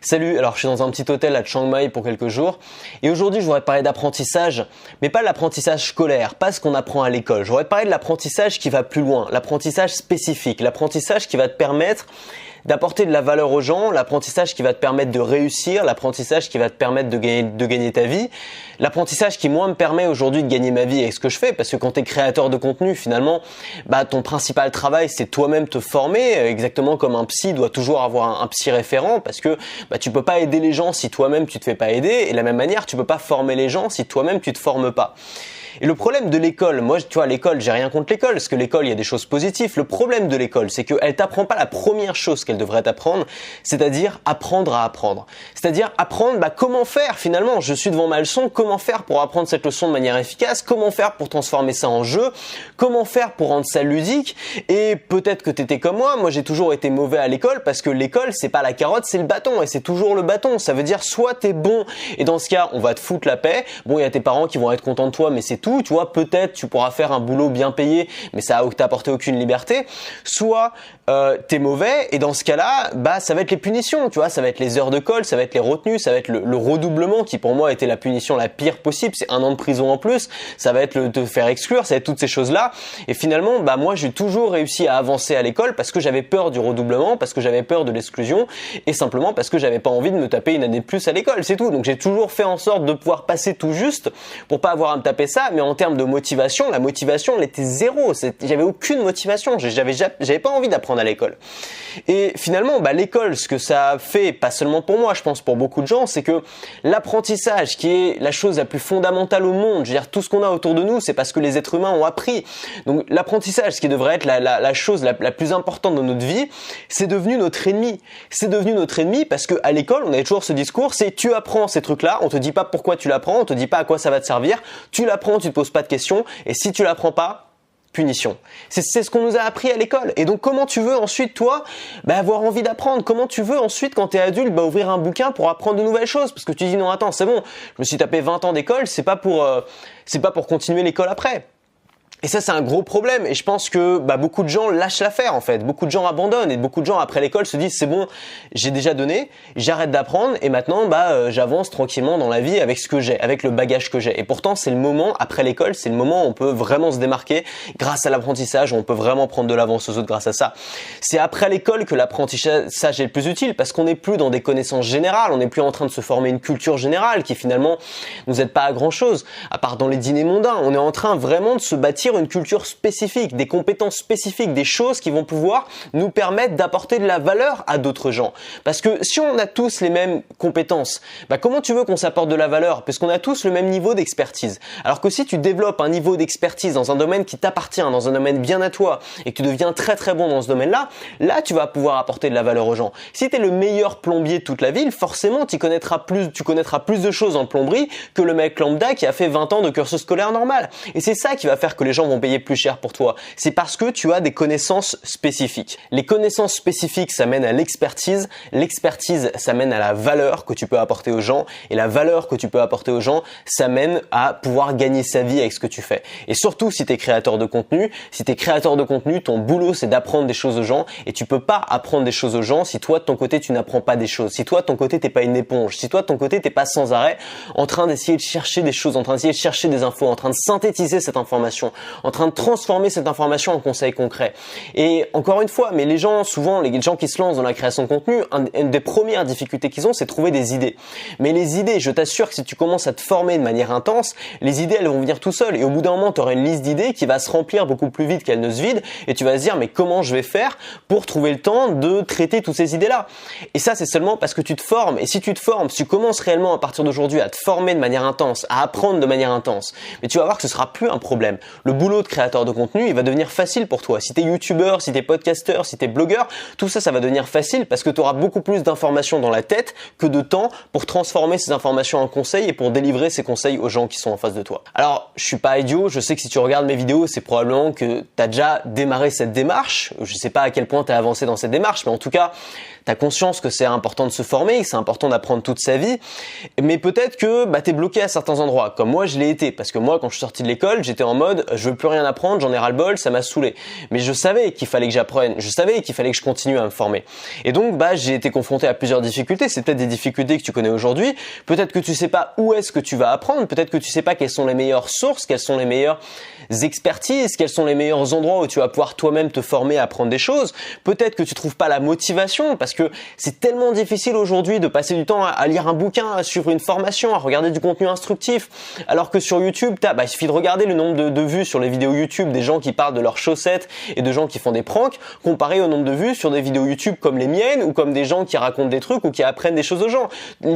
Salut, alors je suis dans un petit hôtel à Chiang Mai pour quelques jours et aujourd'hui je voudrais te parler d'apprentissage, mais pas l'apprentissage scolaire, pas ce qu'on apprend à l'école. Je voudrais te parler de l'apprentissage qui va plus loin, l'apprentissage spécifique, l'apprentissage qui va te permettre d'apporter de la valeur aux gens, l'apprentissage qui va te permettre de réussir, l'apprentissage qui va te permettre de gagner ta vie, l'apprentissage qui moi me permet aujourd'hui de gagner ma vie avec ce que je fais, parce que quand tu es créateur de contenu finalement, ton principal travail c'est toi-même te former, exactement comme un psy doit toujours avoir un psy référent, parce que tu peux pas aider les gens si toi-même tu te fais pas aider, et de la même manière tu peux pas former les gens si toi-même tu te formes pas. Et le problème de l'école, moi, tu vois, l'école, j'ai rien contre l'école, parce que l'école, il y a des choses positives. Le problème de l'école, c'est qu'elle t'apprend pas la première chose qu'elle devrait t'apprendre, c'est-à-dire apprendre à apprendre. C'est-à-dire apprendre, comment faire finalement. Je suis devant ma leçon, comment faire pour apprendre cette leçon de manière efficace, comment faire pour transformer ça en jeu, comment faire pour rendre ça ludique. Et peut-être que t'étais comme moi j'ai toujours été mauvais à l'école, parce que l'école, c'est pas la carotte, c'est le bâton, et c'est toujours le bâton. Ça veut dire soit t'es bon, et dans ce cas, on va te foutre la paix. Bon, il y a tes parents qui vont être contents de toi, mais c'est tout, tu vois, peut-être tu pourras faire un boulot bien payé, mais ça va t'apporter aucune liberté. Soit t'es mauvais, et dans ce cas-là, ça va être les punitions, tu vois, ça va être les heures de colle, ça va être les retenues, ça va être le redoublement qui pour moi était la punition la pire possible, c'est 1 an de prison en plus, ça va être te faire exclure, ça va être toutes ces choses-là. Et finalement, moi j'ai toujours réussi à avancer à l'école parce que j'avais peur du redoublement, parce que j'avais peur de l'exclusion, et simplement parce que j'avais pas envie de me taper une année de plus à l'école, c'est tout. Donc j'ai toujours fait en sorte de pouvoir passer tout juste pour pas avoir à me taper ça, mais en termes de motivation, la motivation elle était zéro, j'avais aucune motivation, j'avais pas envie d'apprendre à l'école. Et finalement, l'école, ce que ça fait, pas seulement pour moi, je pense pour beaucoup de gens, c'est que l'apprentissage, qui est la chose la plus fondamentale au monde, je veux dire tout ce qu'on a autour de nous, c'est parce que les êtres humains ont appris. Donc l'apprentissage, ce qui devrait être la chose la plus importante dans notre vie, c'est devenu notre ennemi. C'est devenu notre ennemi parce que à l'école, on avait toujours ce discours, c'est tu apprends ces trucs-là, on te dit pas pourquoi tu l'apprends, on te dit pas à quoi ça va te servir, tu l'apprends, tu te poses pas de questions, et si tu l'apprends pas, punition. C'est ce qu'on nous a appris à l'école. Et donc comment tu veux ensuite toi avoir envie d'apprendre? Comment tu veux ensuite quand tu es adulte ouvrir un bouquin pour apprendre de nouvelles choses? Parce que tu dis non attends, c'est bon, je me suis tapé 20 ans d'école, c'est pas pour continuer l'école après. Et ça, c'est un gros problème. Et je pense que beaucoup de gens lâchent l'affaire en fait. Beaucoup de gens abandonnent et beaucoup de gens après l'école se disent c'est bon, j'ai déjà donné, j'arrête d'apprendre et maintenant j'avance tranquillement dans la vie avec ce que j'ai, avec le bagage que j'ai. Et pourtant, c'est le moment après l'école, c'est le moment où on peut vraiment se démarquer grâce à l'apprentissage, où on peut vraiment prendre de l'avance aux autres grâce à ça. C'est après l'école que l'apprentissage est le plus utile parce qu'on n'est plus dans des connaissances générales, on n'est plus en train de se former une culture générale qui finalement nous aide pas à grand chose, à part dans les dîners mondains. On est en train vraiment de se bâtir une culture spécifique, des compétences spécifiques, des choses qui vont pouvoir nous permettre d'apporter de la valeur à d'autres gens. Parce que si on a tous les mêmes compétences, comment tu veux qu'on s'apporte de la valeur? Parce qu'on a tous le même niveau d'expertise. Alors que si tu développes un niveau d'expertise dans un domaine qui t'appartient, dans un domaine bien à toi, et que tu deviens très très bon dans ce domaine-là, là tu vas pouvoir apporter de la valeur aux gens. Si tu es le meilleur plombier de toute la ville, forcément tu connaîtras plus de choses en plomberie que le mec lambda qui a fait 20 ans de cursus scolaire normal. Et c'est ça qui va faire que les gens vont payer plus cher pour toi. C'est parce que tu as des connaissances spécifiques. Les connaissances spécifiques, ça mène à l'expertise. L'expertise, ça mène à la valeur que tu peux apporter aux gens. Et la valeur que tu peux apporter aux gens, ça mène à pouvoir gagner sa vie avec ce que tu fais. Et surtout, si tu es créateur de contenu, ton boulot, c'est d'apprendre des choses aux gens. Et tu peux pas apprendre des choses aux gens si toi, de ton côté, tu n'apprends pas des choses. Si toi, de ton côté, t'es pas une éponge. Si toi, de ton côté, t'es pas sans arrêt en train d'essayer de chercher des choses, en train d'essayer de chercher des infos, en train de synthétiser cette information, en train de transformer cette information en conseils concrets. Et encore une fois, mais les gens qui se lancent dans la création de contenu, une des premières difficultés qu'ils ont, c'est de trouver des idées. Mais les idées, je t'assure que si tu commences à te former de manière intense, les idées, elles vont venir tout seules. Et au bout d'un moment, tu auras une liste d'idées qui va se remplir beaucoup plus vite qu'elle ne se vide. Et tu vas se dire, mais comment je vais faire pour trouver le temps de traiter toutes ces idées-là? Et ça, c'est seulement parce que tu te formes. Et si tu te formes, si tu commences réellement à partir d'aujourd'hui à te former de manière intense, à apprendre de manière intense, mais tu vas voir que ce sera plus un problème. Le boulot de créateur de contenu, il va devenir facile pour toi. Si t'es youtubeur, si t'es podcasteur, si t'es blogueur, tout ça, ça va devenir facile parce que tu auras beaucoup plus d'informations dans la tête que de temps pour transformer ces informations en conseils et pour délivrer ces conseils aux gens qui sont en face de toi. Alors, je suis pas idiot, je sais que si tu regardes mes vidéos, c'est probablement que t'as déjà démarré cette démarche. Je sais pas à quel point t'as avancé dans cette démarche, mais en tout cas, t'as conscience que c'est important de se former, que c'est important d'apprendre toute sa vie, mais peut-être que t'es bloqué à certains endroits, comme moi je l'ai été, parce que moi quand je suis sorti de l'école, j'étais en mode je veux plus rien apprendre, j'en ai ras-le-bol, ça m'a saoulé. Mais je savais qu'il fallait que j'apprenne, je savais qu'il fallait que je continue à me former. Et donc, j'ai été confronté à plusieurs difficultés. C'est peut-être des difficultés que tu connais aujourd'hui. Peut-être que tu sais pas où est-ce que tu vas apprendre. Peut-être que tu sais pas quelles sont les meilleures sources, quelles sont les meilleures expertises, quels sont les meilleurs endroits où tu vas pouvoir toi-même te former à apprendre des choses. Peut-être que tu trouves pas la motivation parce que c'est tellement difficile aujourd'hui de passer du temps à lire un bouquin, à suivre une formation, à regarder du contenu instructif. Alors que sur YouTube, il suffit de regarder le nombre de vues sur les vidéos YouTube des gens qui parlent de leurs chaussettes et de gens qui font des pranks, comparé au nombre de vues sur des vidéos YouTube comme les miennes ou comme des gens qui racontent des trucs ou qui apprennent des choses aux gens.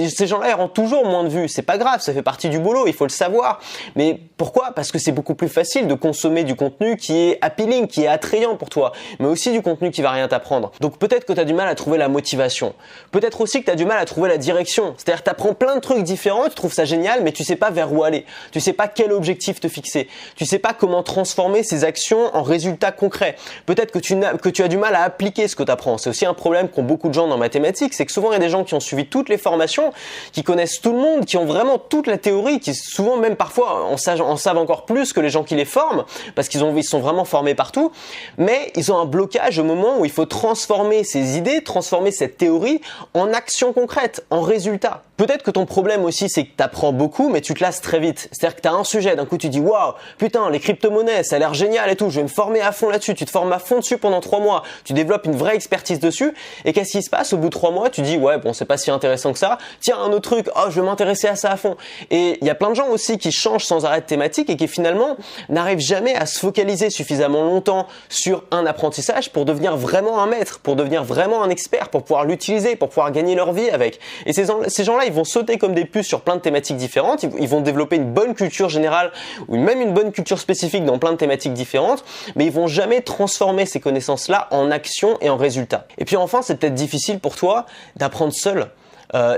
Ces gens-là, ils auront toujours moins de vues. C'est pas grave, ça fait partie du boulot, il faut le savoir. Mais pourquoi? Parce que c'est beaucoup plus facile de consommer du contenu qui est appealing, qui est attrayant pour toi, mais aussi du contenu qui va rien t'apprendre. Donc peut-être que tu as du mal à trouver la motivation. Peut-être aussi que tu as du mal à trouver la direction. C'est-à-dire que tu apprends plein de trucs différents, tu trouves ça génial, mais tu sais pas vers où aller. Tu sais pas quel objectif te fixer. Tu sais pas comment transformer ces actions en résultats concrets. Peut-être que tu as du mal à appliquer ce que tu apprends. C'est aussi un problème qu'ont beaucoup de gens dans mathématiques, c'est que souvent il y a des gens qui ont suivi toutes les formations, qui connaissent tout le monde, qui ont vraiment toute la théorie, qui souvent même parfois en savent encore plus que les gens qui les forment, parce qu'ils sont vraiment formés partout, mais ils ont un blocage au moment où il faut transformer ces idées, transformer cette théorie en actions concrètes, en résultats. Peut-être que ton problème aussi, c'est que tu apprends beaucoup, mais tu te lasses très vite. C'est-à-dire que tu as un sujet, d'un coup tu dis « Waouh, putain, les crypto-monnaies, ça a l'air génial et tout, je vais me former à fond là-dessus. » Tu te formes à fond dessus pendant 3 mois, tu développes une vraie expertise dessus, et qu'est-ce qui se passe au bout de 3 mois? Tu dis « Ouais, bon, c'est pas si intéressant que ça. Tiens, un autre truc, oh, je vais m'intéresser à ça à fond. » Et il y a plein de gens aussi qui changent sans arrêt de thématique et qui finalement n'arrivent jamais à se focaliser suffisamment longtemps sur un apprentissage pour devenir vraiment un maître, pour devenir vraiment un expert, pour pouvoir l'utiliser, pour pouvoir gagner leur vie avec. Et ces gens-là, ils vont sauter comme des puces sur plein de thématiques différentes, ils vont développer une bonne culture générale ou même une bonne culture spécifique dans plein de thématiques différentes, mais ils vont jamais transformer ces connaissances-là en action et en résultats. Et puis enfin, c'est peut-être difficile pour toi d'apprendre seul.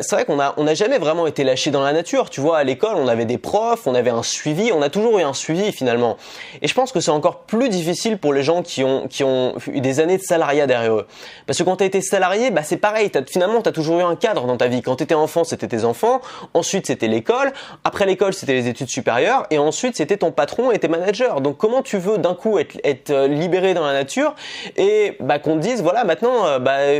C'est vrai qu'on a jamais vraiment été lâché dans la nature. Tu vois, à l'école, on avait des profs, on avait un suivi, on a toujours eu un suivi finalement. Et je pense que c'est encore plus difficile pour les gens qui ont eu des années de salariat derrière eux. Parce que quand tu as été salarié, c'est pareil, finalement, tu as toujours eu un cadre dans ta vie. Quand tu étais enfant, c'était tes enfants, ensuite c'était l'école, après l'école, c'était les études supérieures, et ensuite c'était ton patron et tes managers. Donc comment tu veux d'un coup être libéré dans la nature et qu'on te dise, voilà, maintenant,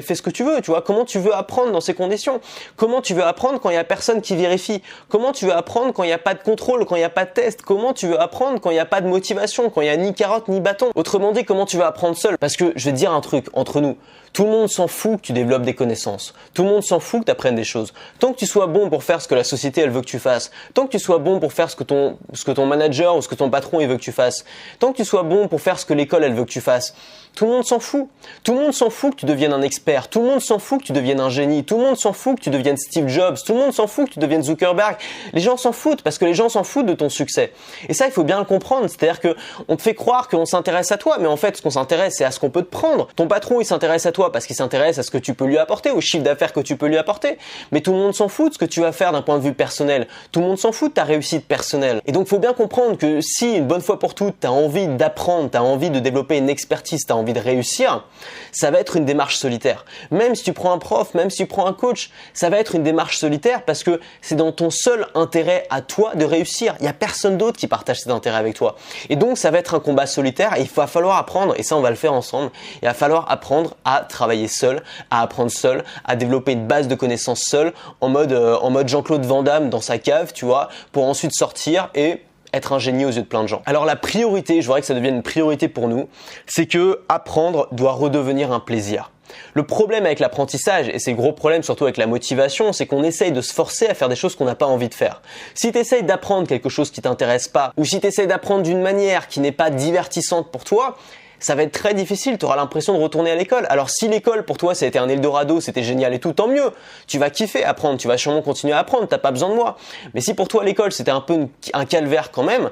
fais ce que tu veux, tu vois, comment tu veux apprendre dans ces conditions? Comment tu veux apprendre quand il n'y a personne qui vérifie? Comment tu veux apprendre quand il n'y a pas de contrôle, quand il n'y a pas de test? Comment tu veux apprendre quand il n'y a pas de motivation, quand il n'y a ni carotte ni bâton? Autrement dit, comment tu veux apprendre seul? Parce que je vais te dire un truc entre nous. Tout le monde s'en fout que tu développes des connaissances. Tout le monde s'en fout que tu apprennes des choses. Tant que tu sois bon pour faire ce que la société elle veut que tu fasses, tant que tu sois bon pour faire ce que ton manager ou ce que ton patron il veut que tu fasses, tant que tu sois bon pour faire ce que l'école elle veut que tu fasses, tout le monde s'en fout. Tout le monde s'en fout que tu deviennes un expert. Tout le monde s'en fout que tu deviennes un génie. Tout le monde s'en fout que tu deviennes Steve Jobs. Tout le monde s'en fout que tu deviennes Zuckerberg. Les gens s'en foutent parce que les gens s'en foutent de ton succès. Et ça, il faut bien le comprendre. C'est-à-dire que on te fait croire qu'on s'intéresse à toi, mais en fait, ce qu'on s'intéresse, c'est à ce qu'on peut te prendre. Ton patron, il s'intéresse à toi parce qu'il s'intéresse à ce que tu peux lui apporter, au chiffre d'affaires que tu peux lui apporter. Mais tout le monde s'en fout de ce que tu vas faire d'un point de vue personnel. Tout le monde s'en fout de ta réussite personnelle. Et donc, faut bien comprendre que si, une bonne fois pour toutes, tu as envie d'apprendre, tu as envie de développer une expertise, tu as envie de réussir, ça va être une démarche solitaire. Même si tu prends un prof, même si tu prends un coach, ça va être une démarche solitaire parce que c'est dans ton seul intérêt à toi de réussir. Il n'y a personne d'autre qui partage cet intérêt avec toi. Et donc, ça va être un combat solitaire et il va falloir apprendre, et ça on va le faire ensemble, il va falloir apprendre à travailler seul, à apprendre seul, à développer une base de connaissances seul, en mode Jean-Claude Van Damme dans sa cave, tu vois, pour ensuite sortir et être un génie aux yeux de plein de gens. Alors la priorité, je voudrais que ça devienne une priorité pour nous, c'est que apprendre doit redevenir un plaisir. Le problème avec l'apprentissage, et c'est le gros problème surtout avec la motivation, c'est qu'on essaye de se forcer à faire des choses qu'on n'a pas envie de faire. Si tu essayes d'apprendre quelque chose qui t'intéresse pas, ou si tu essayes d'apprendre d'une manière qui n'est pas divertissante pour toi, ça va être très difficile, tu auras l'impression de retourner à l'école. Alors si l'école pour toi ça a été un Eldorado, c'était génial et tout, tant mieux. Tu vas kiffer apprendre, tu vas sûrement continuer à apprendre, t'as pas besoin de moi. Mais si pour toi l'école c'était un peu un calvaire quand même,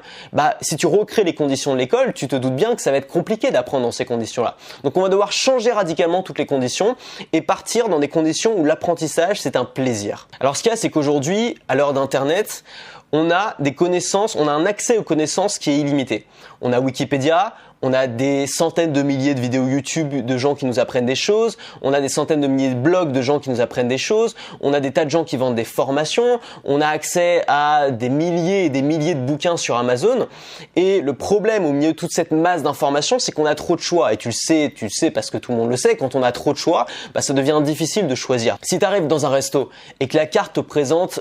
si tu recrées les conditions de l'école, tu te doutes bien que ça va être compliqué d'apprendre dans ces conditions-là. Donc on va devoir changer radicalement toutes les conditions et partir dans des conditions où l'apprentissage c'est un plaisir. Alors ce qu'il y a, c'est qu'aujourd'hui, à l'heure d'internet, on a des connaissances, on a un accès aux connaissances qui est illimité. On a Wikipédia, On a des centaines de milliers de vidéos YouTube de gens qui nous apprennent des choses. On a des centaines de milliers de blogs de gens qui nous apprennent des choses. On a des tas de gens qui vendent des formations. On a accès à des milliers et des milliers de bouquins sur Amazon. Et le problème au milieu de toute cette masse d'informations, c'est qu'on a trop de choix. Et tu le sais parce que tout le monde le sait, quand on a trop de choix, ça devient difficile de choisir. Si tu arrives dans un resto et que la carte te présente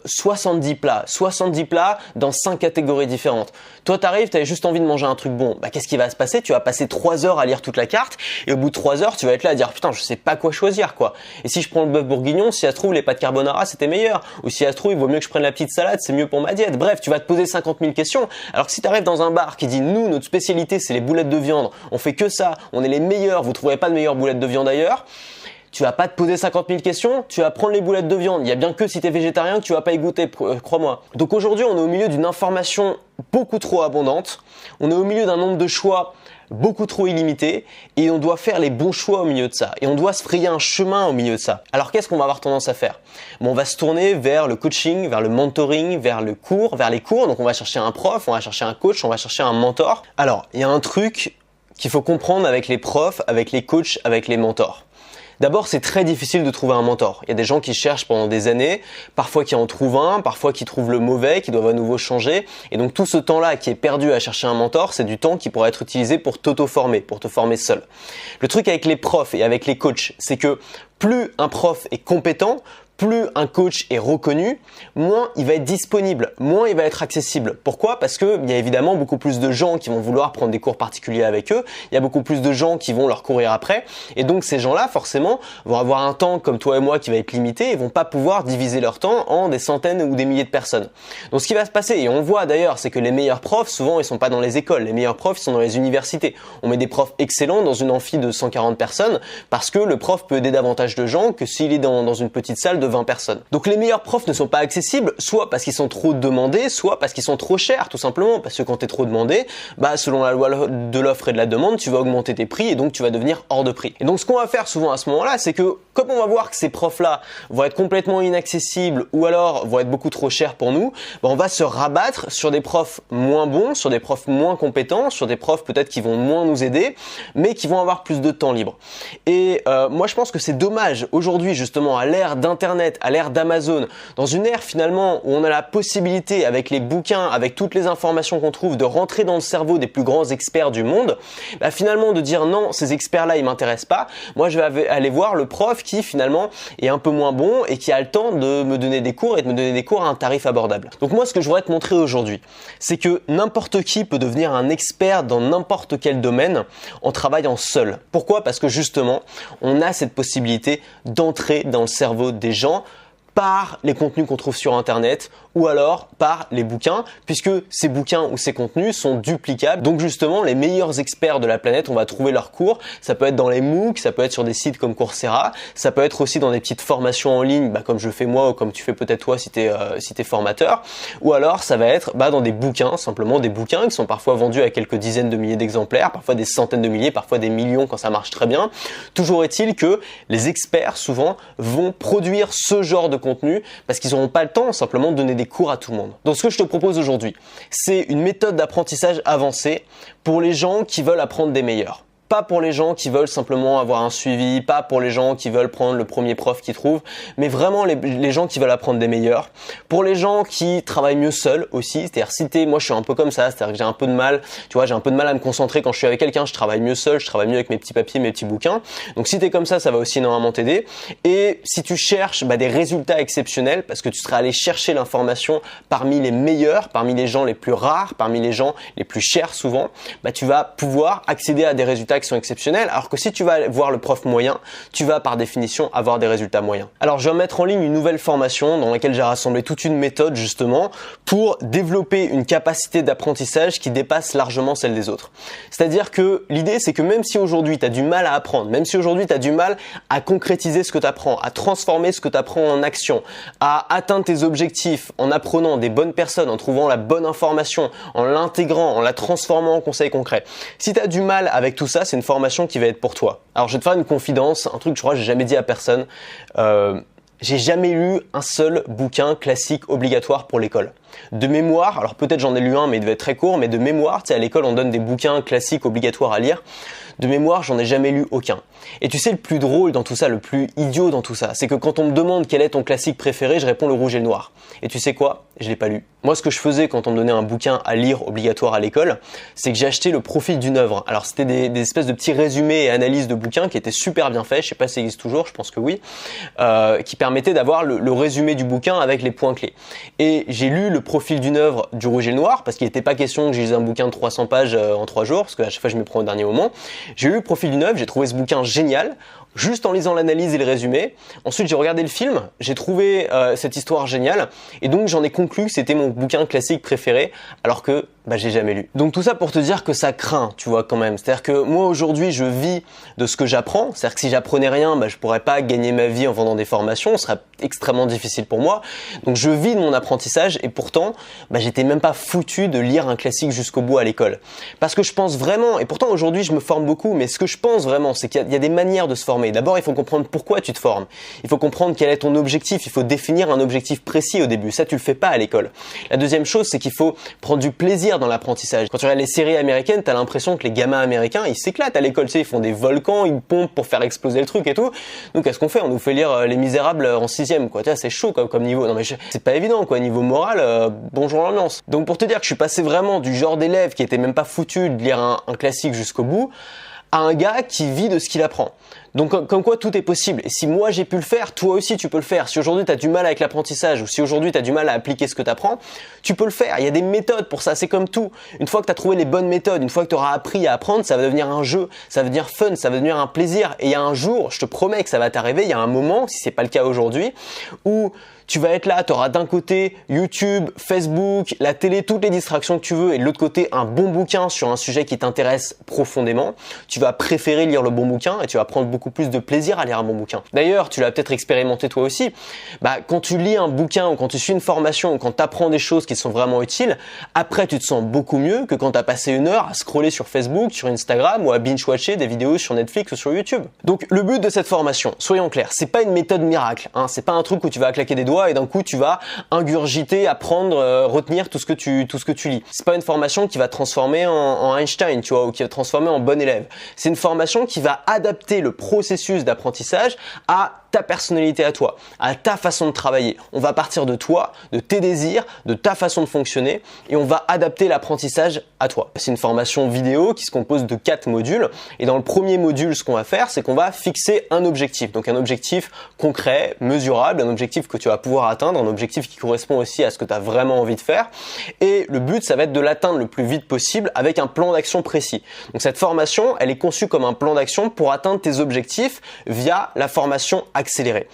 70 plats dans 5 catégories différentes. Toi, tu arrives, tu as juste envie de manger un truc bon. Qu'est-ce qui va se passer? Tu vas passer 3 heures à lire toute la carte et au bout de 3 heures, tu vas être là à dire putain, je sais pas quoi choisir quoi. Et si je prends le bœuf bourguignon, si ça se trouve les pâtes carbonara, c'était meilleur. Ou si ça se trouve, il vaut mieux que je prenne la petite salade, c'est mieux pour ma diète. Bref, tu vas te poser 50 000 questions. Alors que si tu arrives dans un bar qui dit nous, notre spécialité, c'est les boulettes de viande, on fait que ça, on est les meilleurs, vous trouverez pas de meilleures boulettes de viande ailleurs. Tu vas pas te poser 50 000 questions, tu vas prendre les boulettes de viande. Il y a bien que si tu es végétarien que tu vas pas y goûter, crois-moi. Donc aujourd'hui, on est au milieu d'une information beaucoup trop abondante. On est au milieu d'un nombre de choix beaucoup trop illimité et on doit faire les bons choix au milieu de ça. Et on doit se frayer un chemin au milieu de ça. Alors qu'est-ce qu'on va avoir tendance à faire? On va se tourner vers le coaching, vers le mentoring, vers les cours. Donc on va chercher un prof, on va chercher un coach, on va chercher un mentor. Alors, il y a un truc qu'il faut comprendre avec les profs, avec les coachs, avec les mentors. D'abord, c'est très difficile de trouver un mentor. Il y a des gens qui cherchent pendant des années, parfois qui en trouvent un, parfois qui trouvent le mauvais, qui doivent à nouveau changer. Et donc tout ce temps-là qui est perdu à chercher un mentor, c'est du temps qui pourrait être utilisé pour t'auto-former, pour te former seul. Le truc avec les profs et avec les coachs, c'est que plus un prof est compétent, plus un coach est reconnu, moins il va être disponible, moins il va être accessible. Pourquoi? Parce que il y a évidemment beaucoup plus de gens qui vont vouloir prendre des cours particuliers avec eux, il y a beaucoup plus de gens qui vont leur courir après, et donc ces gens-là forcément vont avoir un temps comme toi et moi qui va être limité et vont pas pouvoir diviser leur temps en des centaines ou des milliers de personnes. Donc ce qui va se passer, et on le voit d'ailleurs, c'est que les meilleurs profs, souvent ils sont pas dans les écoles, les meilleurs profs ils sont dans les universités. On met des profs excellents dans une amphi de 140 personnes parce que le prof peut aider davantage de gens que s'il est dans une petite salle de 20 personnes. Donc les meilleurs profs ne sont pas accessibles, soit parce qu'ils sont trop demandés, soit parce qu'ils sont trop chers, tout simplement. Parce que quand tu es trop demandé, selon la loi de l'offre et de la demande, tu vas augmenter tes prix et donc tu vas devenir hors de prix. Et donc ce qu'on va faire souvent à ce moment-là, c'est que comme on va voir que ces profs-là vont être complètement inaccessibles ou alors vont être beaucoup trop chers pour nous, on va se rabattre sur des profs moins bons, sur des profs moins compétents, sur des profs peut-être qui vont moins nous aider, mais qui vont avoir plus de temps libre. Et moi je pense que c'est dommage aujourd'hui justement à l'ère d'Internet, à l'ère d'Amazon, dans une ère finalement où on a la possibilité avec les bouquins, avec toutes les informations qu'on trouve, de rentrer dans le cerveau des plus grands experts du monde, finalement de dire non, ces experts-là ils m'intéressent pas, moi je vais aller voir le prof qui finalement est un peu moins bon et qui a le temps de me donner des cours et de me donner des cours à un tarif abordable. Donc moi ce que je voudrais te montrer aujourd'hui, c'est que n'importe qui peut devenir un expert dans n'importe quel domaine en travaillant seul. Pourquoi? Parce que justement, on a cette possibilité d'entrer dans le cerveau des gens par les contenus qu'on trouve sur Internet ou alors par les bouquins, puisque ces bouquins ou ces contenus sont duplicables. Donc justement, les meilleurs experts de la planète, on va trouver leurs cours. Ça peut être dans les MOOC, ça peut être sur des sites comme Coursera, ça peut être aussi dans des petites formations en ligne, comme je fais moi ou comme tu fais peut-être toi si t'es formateur. Ou alors ça va être dans des bouquins, simplement des bouquins qui sont parfois vendus à quelques dizaines de milliers d'exemplaires, parfois des centaines de milliers, parfois des millions quand ça marche très bien. Toujours est-il que les experts souvent vont produire ce genre de contenu parce qu'ils n'auront pas le temps simplement de donner des cours à tout le monde. Donc ce que je te propose aujourd'hui, c'est une méthode d'apprentissage avancée pour les gens qui veulent apprendre des meilleurs. Pas pour les gens qui veulent simplement avoir un suivi, pas pour les gens qui veulent prendre le premier prof qu'ils trouvent, mais vraiment les gens qui veulent apprendre des meilleurs. Pour les gens qui travaillent mieux seuls aussi, c'est-à-dire moi je suis un peu comme ça, c'est-à-dire que j'ai un peu de mal, j'ai un peu de mal à me concentrer quand je suis avec quelqu'un, je travaille mieux seul, je travaille mieux avec mes petits papiers, mes petits bouquins. Donc si t'es comme ça va aussi énormément t'aider. Et si tu cherches des résultats exceptionnels, parce que tu seras allé chercher l'information parmi les meilleurs, parmi les gens les plus rares, parmi les gens les plus chers souvent, tu vas pouvoir accéder à des résultats qui sont exceptionnels, alors que si tu vas voir le prof moyen, tu vas par définition avoir des résultats moyens. Alors je vais mettre en ligne une nouvelle formation dans laquelle j'ai rassemblé toute une méthode justement pour développer une capacité d'apprentissage qui dépasse largement celle des autres. C'est-à-dire que l'idée c'est que même si aujourd'hui tu as du mal à apprendre, même si aujourd'hui tu as du mal à concrétiser ce que tu apprends, à transformer ce que tu apprends en action, à atteindre tes objectifs en apprenant des bonnes personnes, en trouvant la bonne information, en l'intégrant, en la transformant en conseils concrets. Si tu as du mal avec tout ça, c'est une formation qui va être pour toi. Alors je vais te faire une confidence, un truc que je crois que j'ai jamais dit à personne. J'ai jamais lu un seul bouquin classique obligatoire pour l'école. De mémoire, alors peut-être j'en ai lu un mais il devait être très court, mais de mémoire, tu sais à l'école on donne des bouquins classiques obligatoires à lire. De mémoire, j'en ai jamais lu aucun. Et tu sais le plus drôle dans tout ça, le plus idiot dans tout ça, c'est que quand on me demande quel est ton classique préféré, je réponds Le Rouge et le Noir. Et tu sais quoi? Je l'ai pas lu. Moi, ce que je faisais quand on me donnait un bouquin à lire obligatoire à l'école, c'est que j'ai acheté le profil d'une œuvre. Alors c'était des espèces de petits résumés et analyses de bouquins qui étaient super bien faits, je sais pas si ça existe toujours, je pense que oui, qui permettaient d'avoir le résumé du bouquin avec les points clés. Et j'ai lu le profil d'une œuvre du Rouge et le Noir, parce qu'il n'était pas question que j'ai lu un bouquin de 300 pages en 3 jours, parce qu'à chaque fois je m'y prends au dernier moment. J'ai lu le profil d'une œuvre, j'ai trouvé ce bouquin génial, juste en lisant l'analyse et le résumé. Ensuite, j'ai regardé le film, j'ai trouvé cette histoire géniale, et donc j'en ai conclu que c'était mon bouquin classique préféré, alors que j'ai jamais lu. Donc tout ça pour te dire que ça craint, tu vois quand même. C'est-à-dire que moi aujourd'hui, je vis de ce que j'apprends. C'est-à-dire que si j'apprenais rien, je pourrais pas gagner ma vie en vendant des formations, ce serait extrêmement difficile pour moi. Donc je vis de mon apprentissage et pourtant, j'étais même pas foutu de lire un classique jusqu'au bout à l'école. Parce que je pense vraiment, et pourtant aujourd'hui je me forme beaucoup, mais ce que je pense vraiment, c'est qu'il y a des manières de se former. D'abord, il faut comprendre pourquoi tu te formes. Il faut comprendre quel est ton objectif. Il faut définir un objectif précis au début. Ça, tu le fais pas à l'école. La deuxième chose, c'est qu'il faut prendre du plaisir dans l'apprentissage. Quand tu regardes les séries américaines, t'as l'impression que les gamins américains, ils s'éclatent à l'école. Tu sais, ils font des volcans, ils pompent pour faire exploser le truc et tout. Donc, qu'est-ce qu'on fait? On nous fait lire Les Misérables en 6e, quoi. Tu vois, c'est chaud comme niveau. Non, mais c'est pas évident, quoi. Niveau moral, bonjour l'ambiance. Donc, pour te dire que je suis passé vraiment du genre d'élève qui était même pas foutu de lire un classique jusqu'au bout, à un gars qui vit de ce qu'il apprend. Donc comme quoi tout est possible. Et si moi j'ai pu le faire, toi aussi tu peux le faire. Si aujourd'hui tu as du mal avec l'apprentissage ou si aujourd'hui tu as du mal à appliquer ce que tu apprends, tu peux le faire. Il y a des méthodes pour ça, c'est comme tout. Une fois que tu as trouvé les bonnes méthodes, une fois que tu auras appris à apprendre, ça va devenir un jeu, ça va devenir fun, ça va devenir un plaisir. Et il y a un jour, je te promets que ça va t'arriver, il y a un moment, si c'est pas le cas aujourd'hui, où tu vas être là, tu auras d'un côté YouTube, Facebook, la télé, toutes les distractions que tu veux et de l'autre côté un bon bouquin sur un sujet qui t'intéresse profondément. Tu vas préférer lire le bon bouquin et tu vas prendre beaucoup plus de plaisir à lire un bon bouquin. D'ailleurs, tu l'as peut-être expérimenté toi aussi, quand tu lis un bouquin ou quand tu suis une formation ou quand tu apprends des choses qui sont vraiment utiles, après tu te sens beaucoup mieux que quand tu as passé une heure à scroller sur Facebook, sur Instagram ou à binge-watcher des vidéos sur Netflix ou sur YouTube. Donc le but de cette formation, soyons clairs, c'est pas une méthode miracle, c'est pas un truc où tu vas claquer des doigts et d'un coup tu vas ingurgiter, apprendre, retenir tout ce que tu lis. C'est pas une formation qui va te transformer en Einstein, tu vois, ou qui va te transformer en bon élève. C'est une formation qui va adapter le processus d'apprentissage à ta personnalité à toi, à ta façon de travailler. On va partir de toi, de tes désirs, de ta façon de fonctionner et on va adapter l'apprentissage à toi. C'est une formation vidéo qui se compose de 4 modules et dans le premier module, ce qu'on va faire, c'est qu'on va fixer un objectif. Donc un objectif concret, mesurable, un objectif que tu vas pouvoir atteindre, un objectif qui correspond aussi à ce que tu as vraiment envie de faire et le but, ça va être de l'atteindre le plus vite possible avec un plan d'action précis. Donc cette formation, elle est conçue comme un plan d'action pour atteindre tes objectifs via la formation accélérée.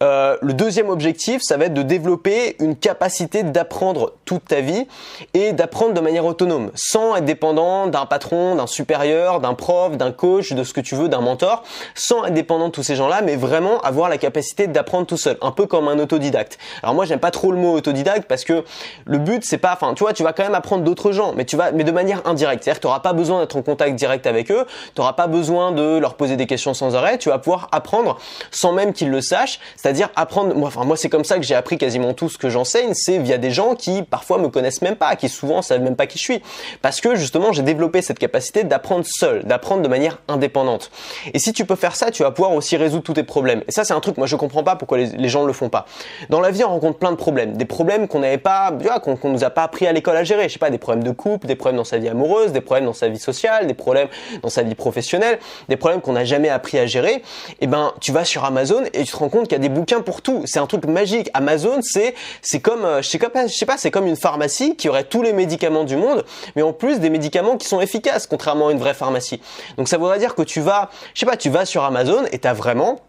Le deuxième objectif, ça va être de développer une capacité d'apprendre toute ta vie et d'apprendre de manière autonome, sans être dépendant d'un patron, d'un supérieur, d'un prof, d'un coach, de ce que tu veux, d'un mentor, sans être dépendant de tous ces gens-là, mais vraiment avoir la capacité d'apprendre tout seul, un peu comme un autodidacte. Alors moi, j'aime pas trop le mot autodidacte parce que le but, c'est pas, tu vois, tu vas quand même apprendre d'autres gens, mais de manière indirecte. C'est-à-dire que tu n'auras pas besoin d'être en contact direct avec eux, tu n'auras pas besoin de leur poser des questions sans arrêt, tu vas pouvoir apprendre sans même qu'ils le sachent, c'est-à-dire apprendre, moi c'est comme ça que j'ai appris quasiment tout ce que j'enseigne, c'est via des gens qui parfois me connaissent même pas, qui souvent savent même pas qui je suis, parce que justement j'ai développé cette capacité d'apprendre seul, d'apprendre de manière indépendante. Et si tu peux faire ça, tu vas pouvoir aussi résoudre tous tes problèmes. Et ça c'est un truc, moi je comprends pas pourquoi les gens le font pas. Dans la vie on rencontre plein de problèmes, des problèmes qu'on n'avait pas, qu'on nous a pas appris à l'école à gérer, je sais pas, des problèmes de couple, des problèmes dans sa vie amoureuse, des problèmes dans sa vie sociale, des problèmes dans sa vie professionnelle, des problèmes qu'on n'a jamais appris à gérer. Et tu vas sur Amazon et tu te rends compte qu'il y a des bouquins pour tout. C'est un truc magique. Amazon, c'est comme, je sais pas, c'est comme une pharmacie qui aurait tous les médicaments du monde, mais en plus des médicaments qui sont efficaces, contrairement à une vraie pharmacie. Donc ça voudrait dire que tu vas sur Amazon et t'as vraiment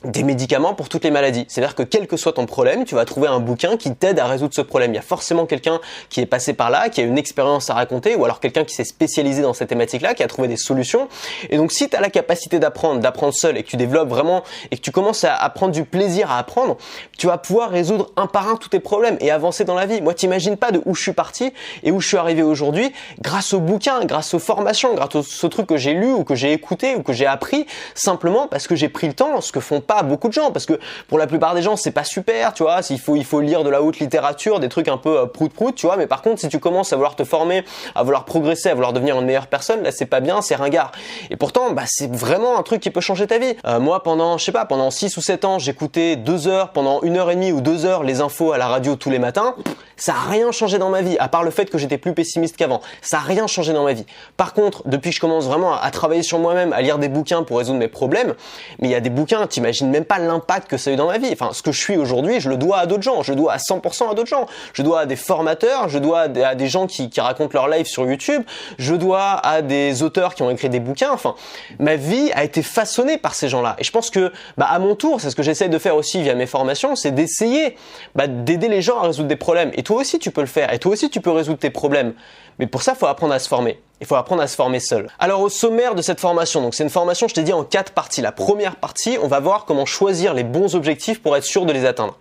des médicaments pour toutes les maladies. C'est-à-dire que quel que soit ton problème, tu vas trouver un bouquin qui t'aide à résoudre ce problème. Il y a forcément quelqu'un qui est passé par là, qui a une expérience à raconter, ou alors quelqu'un qui s'est spécialisé dans cette thématique-là, qui a trouvé des solutions. Et donc si tu as la capacité d'apprendre seul et que tu développes vraiment et que tu commences à prendre du plaisir à apprendre, tu vas pouvoir résoudre un par un tous tes problèmes et avancer dans la vie. Moi, t'imagines pas de où je suis parti et où je suis arrivé aujourd'hui grâce aux bouquins, grâce aux formations, grâce aux trucs que j'ai lus ou que j'ai écoutés ou que j'ai appris simplement parce que j'ai pris le temps, ce que font pas à beaucoup de gens parce que pour la plupart des gens c'est pas super, tu vois, il faut lire de la haute littérature, des trucs un peu prout-prout, tu vois, mais par contre si tu commences à vouloir te former, à vouloir progresser, à vouloir devenir une meilleure personne, là c'est pas bien, c'est ringard. Et pourtant, c'est vraiment un truc qui peut changer ta vie. Moi pendant 6 ou 7 ans, j'écoutais 2 heures, pendant 1h30 ou 2 heures les infos à la radio tous les matins. Ça a rien changé dans ma vie, à part le fait que j'étais plus pessimiste qu'avant. Ça a rien changé dans ma vie. Par contre, depuis que je commence vraiment à travailler sur moi-même, à lire des bouquins pour résoudre mes problèmes, mais il y a des bouquins, t'imagines même pas l'impact que ça a eu dans ma vie. Enfin, ce que je suis aujourd'hui, je le dois à d'autres gens. Je le dois à 100% à d'autres gens. Je dois à des formateurs, je dois à des gens qui racontent leur live sur YouTube, je dois à des auteurs qui ont écrit des bouquins. Enfin, ma vie a été façonnée par ces gens-là. Et je pense que, à mon tour, c'est ce que j'essaie de faire aussi via mes formations, c'est d'essayer d'aider les gens à résoudre des problèmes. Et toi aussi, tu peux le faire. Et toi aussi, tu peux résoudre tes problèmes. Mais pour ça, il faut apprendre à se former. Il faut apprendre à se former seul. Alors au sommaire de cette formation, donc c'est une formation, je t'ai dit, en 4 parties. La première partie, on va voir comment choisir les bons objectifs pour être sûr de les atteindre.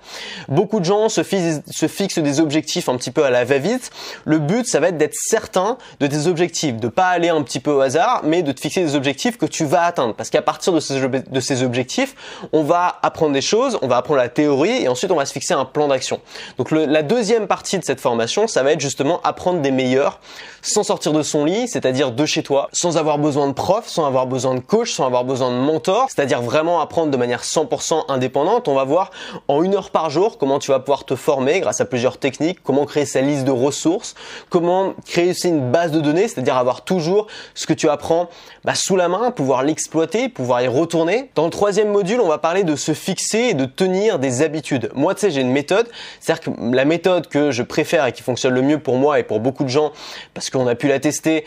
Beaucoup de gens se fixent des objectifs un petit peu à la va-vite. Le but, ça va être d'être certain de tes objectifs, de pas aller un petit peu au hasard, mais de te fixer des objectifs que tu vas atteindre. Parce qu'à partir de ces objectifs, on va apprendre des choses, on va apprendre la théorie et ensuite on va se fixer un plan d'action. Donc la deuxième partie de cette formation, ça va être justement apprendre des meilleurs sans sortir de son lit, c'est-à-dire de chez toi, sans avoir besoin de prof, sans avoir besoin de coach, sans avoir besoin de mentor, c'est-à-dire vraiment apprendre de manière 100% indépendante. On va voir en 1 heure par jour comment tu vas pouvoir te former grâce à plusieurs techniques, comment créer sa liste de ressources, comment créer aussi une base de données, c'est-à-dire avoir toujours ce que tu apprends sous la main, pouvoir l'exploiter, pouvoir y retourner. Dans le 3e module, on va parler de se fixer et de tenir des habitudes. Moi, tu sais, j'ai une méthode, c'est-à-dire que la méthode que je préfère et qui fonctionne le mieux pour moi et pour beaucoup de gens, parce qu'on a pu la tester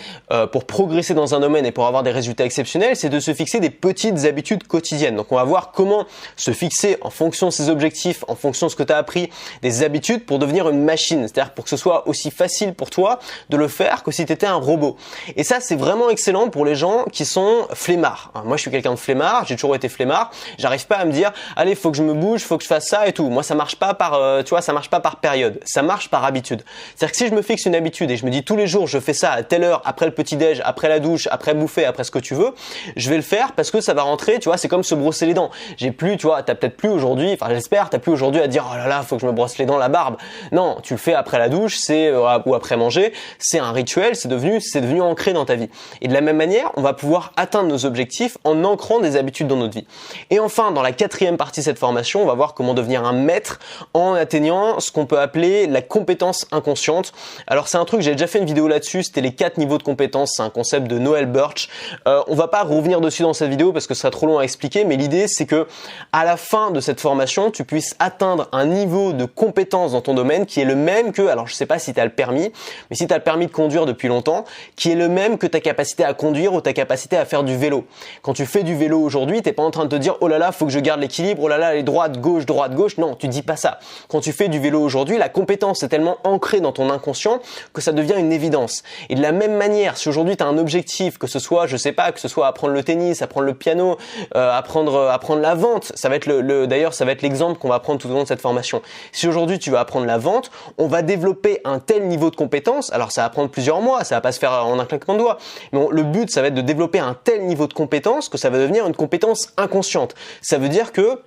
pour progresser dans un domaine et pour avoir des résultats exceptionnels, c'est de se fixer des petites habitudes quotidiennes. Donc on va voir comment se fixer en fonction de ses objectifs, en fonction de ce que tu as appris, des habitudes pour devenir une machine, c'est-à-dire pour que ce soit aussi facile pour toi de le faire que si tu étais un robot. Et ça, c'est vraiment excellent pour les gens qui sont flemmards. Moi, je suis quelqu'un de flemmard, j'ai toujours été flemmard, j'arrive pas à me dire allez, faut que je me bouge, faut que je fasse ça et tout. Moi, ça marche pas par ça marche pas par période, ça marche par habitude. C'est-à-dire que si je me fixe une habitude et je me dis tous les jours je fais ça à telle heure, après le petit-déj, après la douche, après bouffer, après ce que tu veux, je vais le faire parce que ça va rentrer, tu vois, c'est comme se brosser les dents. J'ai plus, tu vois, t'as peut-être plus aujourd'hui, enfin j'espère, t'as plus aujourd'hui à dire oh là là, faut que je me brosse les dents, la barbe. Non, tu le fais après la douche, ou après manger, c'est un rituel, c'est devenu ancré dans ta vie. Et de la même manière, on va pouvoir atteindre nos objectifs en ancrant des habitudes dans notre vie. Et enfin, dans la 4e partie de cette formation, on va voir comment devenir un maître en atteignant ce qu'on peut appeler la compétence inconsciente. Alors c'est un truc, j'ai déjà fait une vidéo là-dessus, c'était les 4 niveaux de compétences, c'est un concept de Noel Birch. On va pas revenir dessus dans cette vidéo parce que ce sera trop long à expliquer, mais l'idée c'est que à la fin de cette formation, tu puisses atteindre un niveau de compétence dans ton domaine qui est le même que, alors je sais pas si tu as le permis, mais si tu as le permis de conduire depuis longtemps, qui est le même que ta capacité à conduire ou ta capacité à faire du vélo. Quand tu fais du vélo aujourd'hui, t'es pas en train de te dire oh là là, faut que je garde l'équilibre, oh là là, les droite, gauche, non, tu dis pas ça. Quand tu fais du vélo aujourd'hui, la compétence est tellement ancrée dans ton inconscient que ça devient une évidence. Et de la même manière, si aujourd'hui tu as un objectif, que ce soit, je sais pas, que ce soit apprendre le tennis, apprendre le piano, apprendre la vente, ça va être d'ailleurs ça va être l'exemple qu'on va apprendre tout au long de cette formation. Si aujourd'hui tu vas apprendre la vente, on va développer un tel niveau de compétence, alors ça va prendre plusieurs mois, ça va pas se faire en un claquement de doigts, mais le but ça va être de développer un tel niveau de compétence que ça va devenir une compétence inconsciente. Ça veut dire que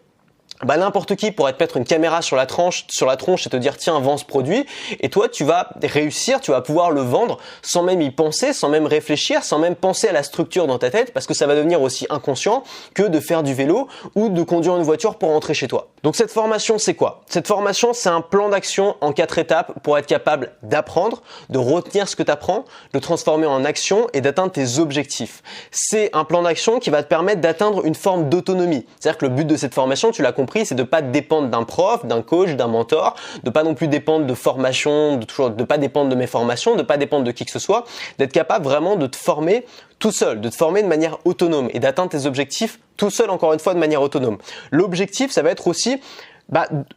n'importe qui pourrait te mettre une caméra sur la tronche et te dire tiens, vends ce produit, et toi tu vas réussir, tu vas pouvoir le vendre sans même y penser, sans même réfléchir, sans même penser à la structure dans ta tête, parce que ça va devenir aussi inconscient que de faire du vélo ou de conduire une voiture pour rentrer chez toi. Donc cette formation c'est quoi? Cette formation c'est un plan d'action en 4 étapes pour être capable d'apprendre, de retenir ce que tu apprends, de transformer en action et d'atteindre tes objectifs. C'est un plan d'action qui va te permettre d'atteindre une forme d'autonomie. C'est-à-dire que le but de cette formation, tu l'as compris, c'est de pas dépendre d'un prof, d'un coach, d'un mentor, de pas non plus dépendre de formation, de pas dépendre de mes formations, de pas dépendre de qui que ce soit, d'être capable vraiment de te former tout seul, de te former de manière autonome et d'atteindre tes objectifs tout seul, encore une fois, de manière autonome. L'objectif, ça va être aussi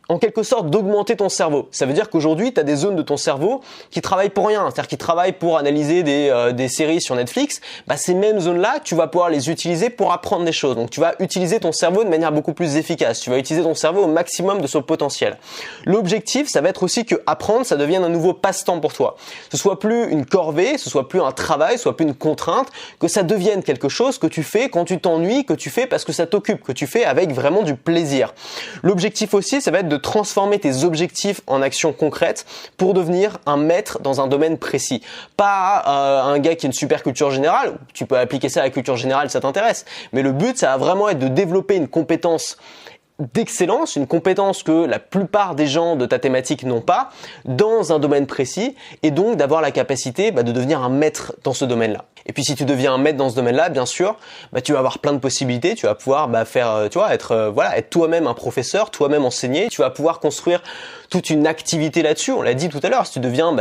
en quelque sorte d'augmenter ton cerveau. Ça veut dire qu'aujourd'hui, tu as des zones de ton cerveau qui travaillent pour rien, c'est-à-dire qui travaillent pour analyser des séries sur Netflix. Ces mêmes zones-là, tu vas pouvoir les utiliser pour apprendre des choses. Donc tu vas utiliser ton cerveau de manière beaucoup plus efficace. Tu vas utiliser ton cerveau au maximum de son potentiel. L'objectif, ça va être aussi que apprendre, ça devienne un nouveau passe-temps pour toi. Ce soit plus une corvée, ce soit plus un travail, ce soit plus une contrainte, que ça devienne quelque chose que tu fais quand tu t'ennuies, que tu fais parce que ça t'occupe, que tu fais avec vraiment du plaisir. L'objectif aussi, ça va être de transformer tes objectifs en actions concrètes pour devenir un maître dans un domaine précis. Pas un gars qui a une super culture générale, tu peux appliquer ça à la culture générale, ça t'intéresse, mais le but, ça va vraiment être de développer une compétence d'excellence, une compétence que la plupart des gens de ta thématique n'ont pas dans un domaine précis et donc d'avoir la capacité de devenir un maître dans ce domaine-là. Et puis si tu deviens un maître dans ce domaine-là, bien sûr, tu vas avoir plein de possibilités, tu vas pouvoir faire, être toi-même un professeur, toi-même enseigner, tu vas pouvoir construire toute une activité là-dessus. On l'a dit tout à l'heure, si tu deviens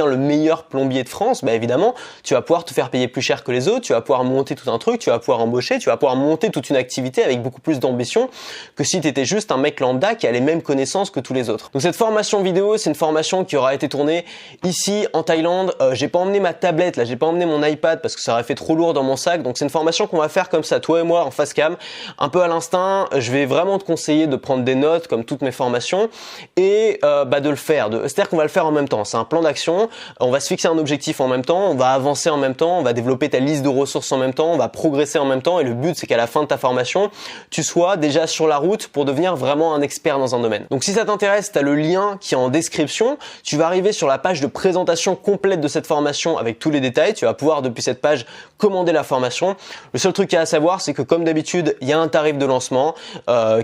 le meilleur plombier de France, évidemment, tu vas pouvoir te faire payer plus cher que les autres, tu vas pouvoir monter tout un truc, tu vas pouvoir embaucher, tu vas pouvoir monter toute une activité avec beaucoup plus d'ambition que si tu étais juste un mec lambda qui a les mêmes connaissances que tous les autres. Donc cette formation vidéo, c'est une formation qui aura été tournée ici en Thaïlande. J'ai pas emmené ma tablette, là, j'ai pas emmené mon iPad parce que ça aurait fait trop lourd dans mon sac. Donc c'est une formation qu'on va faire comme ça, toi et moi en face cam, un peu à l'instinct. Je vais vraiment te conseiller de prendre des notes comme toutes mes formations et de le faire. C'est-à-dire qu'on va le faire en même temps. C'est un plan d'action. On va se fixer un objectif en même temps. On va avancer en même temps. On va développer ta liste de ressources en même temps. On va progresser en même temps. Et le but, c'est qu'à la fin de ta formation, tu sois déjà sur la route pour devenir vraiment un expert dans un domaine. Donc si ça t'intéresse, tu as le lien qui est en description. Tu vas arriver sur la page de présentation complète de cette formation avec tous les détails. Tu vas pouvoir depuis cette page commander la formation. Le seul truc qu'il y a à savoir, c'est que comme d'habitude, il y a un tarif de lancement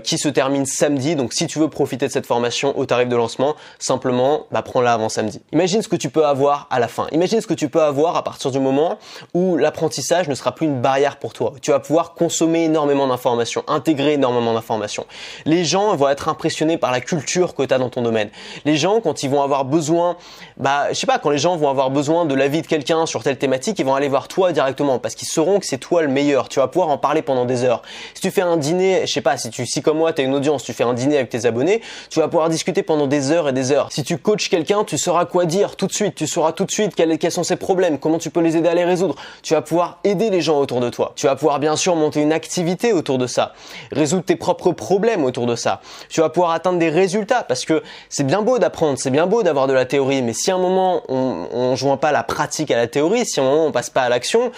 qui se termine samedi. Donc si tu veux profiter de cette formation au tarif de lancement, simplement prends-la avant samedi. Imagine ce que tu peux avoir à la fin. Imagine ce que tu peux avoir à partir du moment où l'apprentissage ne sera plus une barrière pour toi. Tu vas pouvoir consommer énormément d'informations, intégrer énormément d'informations. Les gens vont être impressionnés par la culture que tu as dans ton domaine. Les gens, quand ils vont avoir besoin, quand les gens vont avoir besoin de l'avis de quelqu'un sur telle thématique, ils vont aller voir toi directement parce qu'ils sauront que c'est toi le meilleur. Tu vas pouvoir en parler pendant des heures. Si tu fais un dîner, si comme moi tu as une audience, tu fais un dîner avec tes abonnés, tu vas pouvoir discuter pendant des heures et des heures. Si tu coaches quelqu'un, tu sauras quoi dire tout de suite. Tu sauras tout de suite quels sont ses problèmes, comment tu peux les aider à les résoudre. Tu vas pouvoir aider les gens autour de toi. Tu vas pouvoir bien sûr monter une activité autour de ça, résoudre tes propres problèmes autour de ça. Tu vas pouvoir atteindre des résultats parce que c'est bien beau d'apprendre, c'est bien beau d'avoir de la théorie, mais si à un moment on joint pas la pratique à la théorie, si à un moment on passe pas à l'action,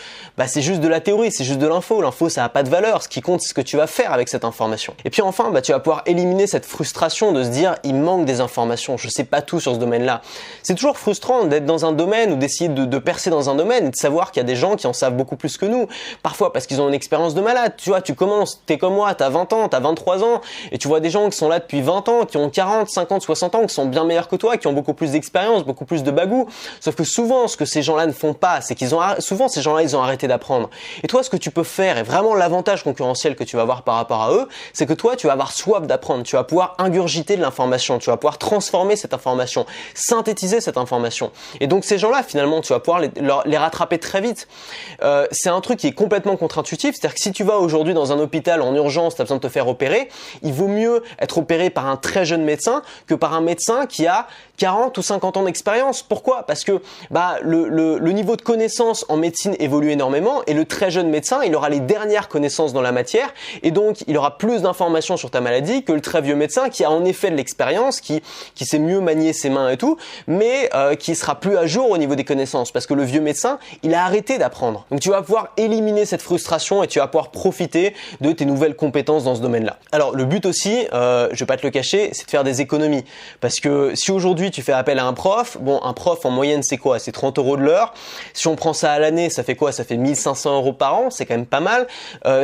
c'est juste de la théorie, c'est juste de l'info. L'info, ça a pas de valeur. Ce qui compte, c'est ce que tu vas faire avec cette information. Et puis enfin, tu vas pouvoir éliminer cette frustration de se dire il manque des informations, je sais pas tout sur ce domaine-là. C'est toujours frustrant d'être dans un domaine ou d'essayer de percer dans un domaine et de savoir qu'il y a des gens qui en savent beaucoup plus que nous. Parfois parce qu'ils ont une expérience de malade. Tu vois, tu commences, t'es comme moi, t'as 20 ans, t'as 23 ans et tu vois des gens qui sont là depuis 20 ans, qui ont 40, 50, 60 ans, qui sont bien meilleurs que toi, qui ont beaucoup plus d'expérience, beaucoup plus de bagou. Sauf que souvent, ce que ces gens-là ne font pas, c'est souvent ces gens-là, ils ont arrêté d'apprendre. Et toi, ce que tu peux faire, et vraiment l'avantage concurrentiel que tu vas avoir par rapport à eux, c'est que toi, tu vas avoir soif d'apprendre. Tu vas pouvoir ingurgiter de l'information. Tu vas pouvoir transformer cette information, synthétiser cette information. Et donc, ces gens-là, finalement, tu vas pouvoir les rattraper très vite. C'est un truc qui est complètement contre-intuitif. C'est-à-dire que si tu vas aujourd'hui dans un hôpital en urgence, tu as besoin de te faire opérer, il vaut mieux être opéré par un très jeune médecin que par un médecin qui a 40 ou 50 ans d'expérience. Pourquoi ? Parce que le niveau de connaissance en médecine évolue énormément et le très jeune médecin, il aura les dernières connaissances dans la matière et donc il aura plus d'informations sur ta maladie que le très vieux médecin qui a en effet de l'expérience, qui sait mieux manier ses mains et tout, mais qui sera plus à jour au niveau des connaissances parce que le vieux médecin, il a arrêté d'apprendre. Donc tu vas pouvoir éliminer cette frustration et tu vas pouvoir profiter de tes nouvelles compétences dans ce domaine-là. Alors le but aussi, je vais pas te le cacher, c'est de faire des économies parce que si aujourd'hui tu fais appel à un prof, un prof en moyenne c'est quoi ? C'est 30 € de l'heure. Si on prend ça à l'année, ça fait quoi ? Ça fait 1500 € par an, c'est quand même pas mal.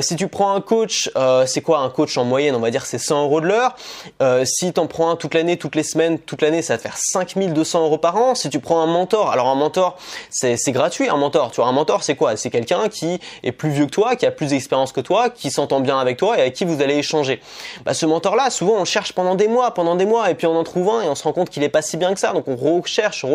Si tu prends un coach, c'est quoi un coach en moyenne ? On va dire c'est 100 € de l'heure. Si t'en prends un toute l'année, toutes les semaines, toute l'année, ça va te faire 5200 € par an. Si tu prends un mentor, alors un mentor, c'est gratuit, un mentor. Tu vois, un mentor, c'est quoi? C'est quelqu'un qui est plus vieux que toi, qui a plus d'expérience que toi, qui s'entend bien avec toi et avec qui vous allez échanger. Ce mentor-là, souvent, on le cherche pendant des mois, et puis on en trouve un et on se rend compte qu'il est pas si bien que ça. Donc on recherche,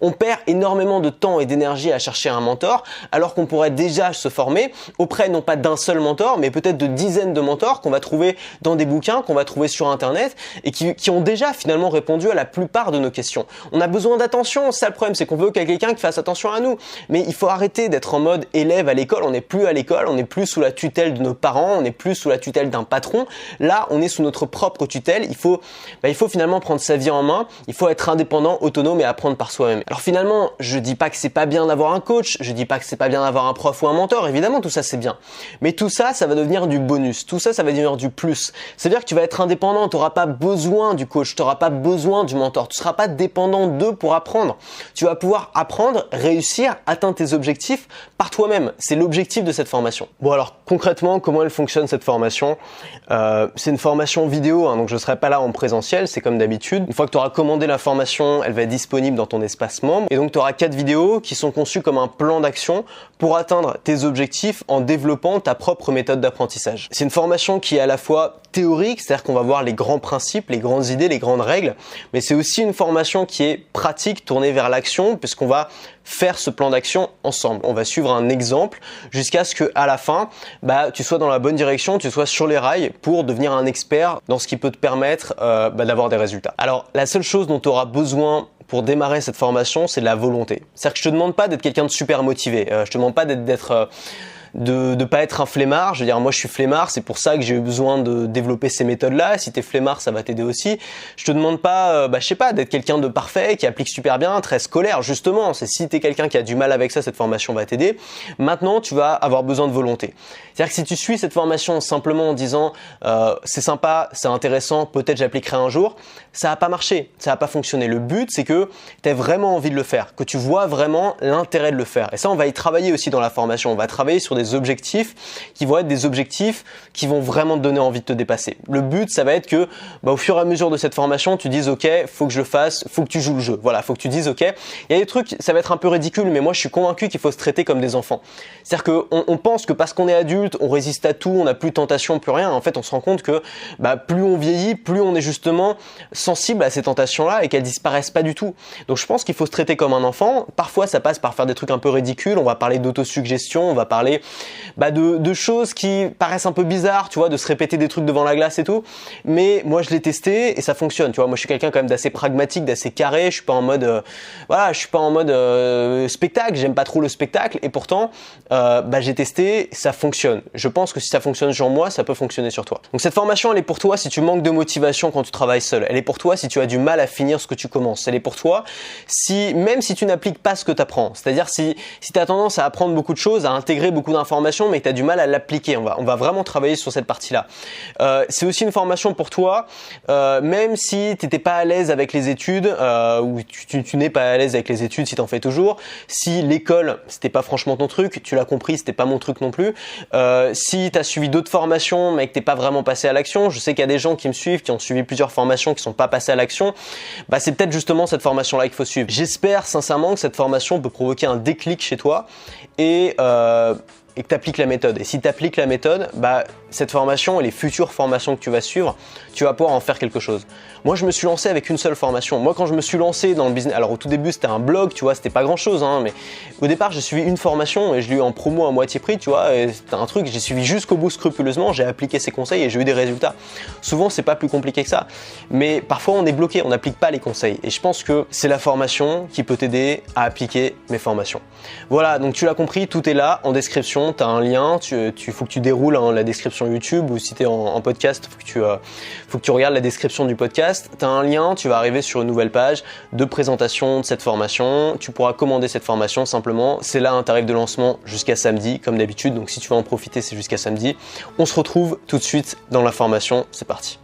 on perd énormément de temps et d'énergie à chercher un mentor, alors qu'on pourrait déjà se former auprès non pas d'un seul mentor, mais peut-être de dizaines de mentors qu'on va trouver dans des bouquins, qu'on va trouver sur Internet et qui ont déjà finalement répondu à la plupart de nos questions. On a besoin d'attention, ça le problème, c'est qu'on veut qu'il y ait quelqu'un qui fasse attention à nous. Mais il faut arrêter d'être en mode élève à l'école, on n'est plus à l'école, on n'est plus sous la tutelle de nos parents, on n'est plus sous la tutelle d'un patron. Là, on est sous notre propre tutelle. Il faut finalement prendre sa vie en main, il faut être indépendant, autonome et apprendre par soi-même. Alors finalement, je dis pas que c'est pas bien d'avoir un coach, je dis pas que c'est pas bien d'avoir un prof ou un mentor, évidemment tout ça c'est bien. Mais tout ça, ça va devenir du bonus, tout ça, ça va devenir du plus. C'est-à-dire que tu vas être indépendant, tu n'auras pas besoin du coach, tu n'auras pas besoin du mentor, tu ne seras pas dépendant d'eux pour apprendre. Tu vas pouvoir apprendre, réussir, atteindre tes objectifs par toi-même. C'est l'objectif de cette formation. Bon alors concrètement, comment elle fonctionne cette formation? C'est une formation vidéo, donc je ne serai pas là en présentiel, c'est comme d'habitude. Une fois que tu auras commandé la formation, elle va être disponible dans ton espace membre. Et donc tu auras 4 vidéos qui sont conçues comme un plan d'action pour atteindre tes objectifs en développant ta propre méthode d'apprentissage. C'est une formation qui est à la fois théorique, c'est-à-dire qu'on va voir les grands principes, les grandes idées, les grandes règles, mais c'est aussi une formation qui est pratique, tournée vers l'action, puisqu'on va faire ce plan d'action ensemble. On va suivre un exemple jusqu'à ce qu'à la fin, tu sois dans la bonne direction, tu sois sur les rails pour devenir un expert dans ce qui peut te permettre d'avoir des résultats. Alors, la seule chose dont tu auras besoin pour démarrer cette formation, c'est de la volonté. C'est-à-dire que je te demande pas d'être quelqu'un de super motivé. Je te demande pas de pas être un flemmard. Je veux dire, moi je suis flemmard, c'est pour ça que j'ai eu besoin de développer ces méthodes-là. Si t'es flemmard, ça va t'aider aussi. Je te demande pas, je sais pas, d'être quelqu'un de parfait, qui applique super bien, très scolaire. Justement, c'est si t'es quelqu'un qui a du mal avec ça, cette formation va t'aider. Maintenant, tu vas avoir besoin de volonté. C'est-à-dire que si tu suis cette formation simplement en disant c'est sympa, c'est intéressant, peut-être j'appliquerai un jour, ça va pas marcher, ça va pas fonctionner. Le but, c'est que t'aies vraiment envie de le faire, que tu vois vraiment l'intérêt de le faire. Et ça, on va y travailler aussi dans la formation. On va travailler sur des objectifs qui vont être des objectifs qui vont vraiment te donner envie de te dépasser. Le but, ça va être que au fur et à mesure de cette formation, tu dises ok, faut que je le fasse, faut que tu joues le jeu. Voilà, faut que tu dises ok. Il y a des trucs, ça va être un peu ridicule, mais moi je suis convaincu qu'il faut se traiter comme des enfants. C'est-à-dire qu'on pense que parce qu'on est adulte, on résiste à tout, on n'a plus de tentation, plus rien. En fait, on se rend compte que plus on vieillit, plus on est justement sensible à ces tentations-là et qu'elles disparaissent pas du tout. Donc je pense qu'il faut se traiter comme un enfant. Parfois, ça passe par faire des trucs un peu ridicules. On va parler d'autosuggestion, on va parler de choses qui paraissent un peu bizarres, tu vois, de se répéter des trucs devant la glace et tout. Mais moi, je l'ai testé et ça fonctionne. Tu vois, moi, je suis quelqu'un quand même d'assez pragmatique, d'assez carré. Je suis pas en mode, spectacle. J'aime pas trop le spectacle et pourtant, j'ai testé, ça fonctionne. Je pense que si ça fonctionne sur moi, ça peut fonctionner sur toi. Donc cette formation, elle est pour toi si tu manques de motivation quand tu travailles seul. Elle est pour toi si tu as du mal à finir ce que tu commences. Elle est pour toi même si tu n'appliques pas ce que tu apprends. C'est-à-dire si tu as tendance à apprendre beaucoup de choses, à intégrer beaucoup d'informations, mais que tu as du mal à l'appliquer. On va vraiment travailler sur cette partie-là. C'est aussi une formation pour toi, même si tu n'étais pas à l'aise avec les études, ou tu n'es pas à l'aise avec les études si tu en fais toujours, si l'école, c'était pas franchement ton truc, tu l'as compris, c'était pas mon truc non plus, si tu as suivi d'autres formations, mais que tu n'es pas vraiment passé à l'action, je sais qu'il y a des gens qui me suivent, qui ont suivi plusieurs formations, qui sont pas passés à l'action, c'est peut-être justement cette formation-là qu'il faut suivre. J'espère sincèrement que cette formation peut provoquer un déclic chez toi et que tu appliques la méthode. Et si tu appliques la méthode, cette formation et les futures formations que tu vas suivre, tu vas pouvoir en faire quelque chose. Moi, je me suis lancé avec une seule formation. Moi, quand je me suis lancé dans le business, alors au tout début, c'était un blog, tu vois, c'était pas grand-chose, mais au départ, j'ai suivi une formation et je l'ai eu en promo à moitié prix, tu vois, et c'était un truc, j'ai suivi jusqu'au bout scrupuleusement, j'ai appliqué ses conseils et j'ai eu des résultats. Souvent, c'est pas plus compliqué que ça, mais parfois, on est bloqué, on n'applique pas les conseils. Et je pense que c'est la formation qui peut t'aider à appliquer mes formations. Voilà, donc tu l'as compris, tout est là en description, tu as un lien, faut que tu déroules la description YouTube, ou si tu es en podcast, faut que tu regardes la description du podcast. Tu as un lien, tu vas arriver sur une nouvelle page de présentation de cette formation. Tu pourras commander cette formation simplement. C'est là un tarif de lancement jusqu'à samedi, comme d'habitude. Donc si tu veux en profiter, c'est jusqu'à samedi. On se retrouve tout de suite dans la formation. C'est parti.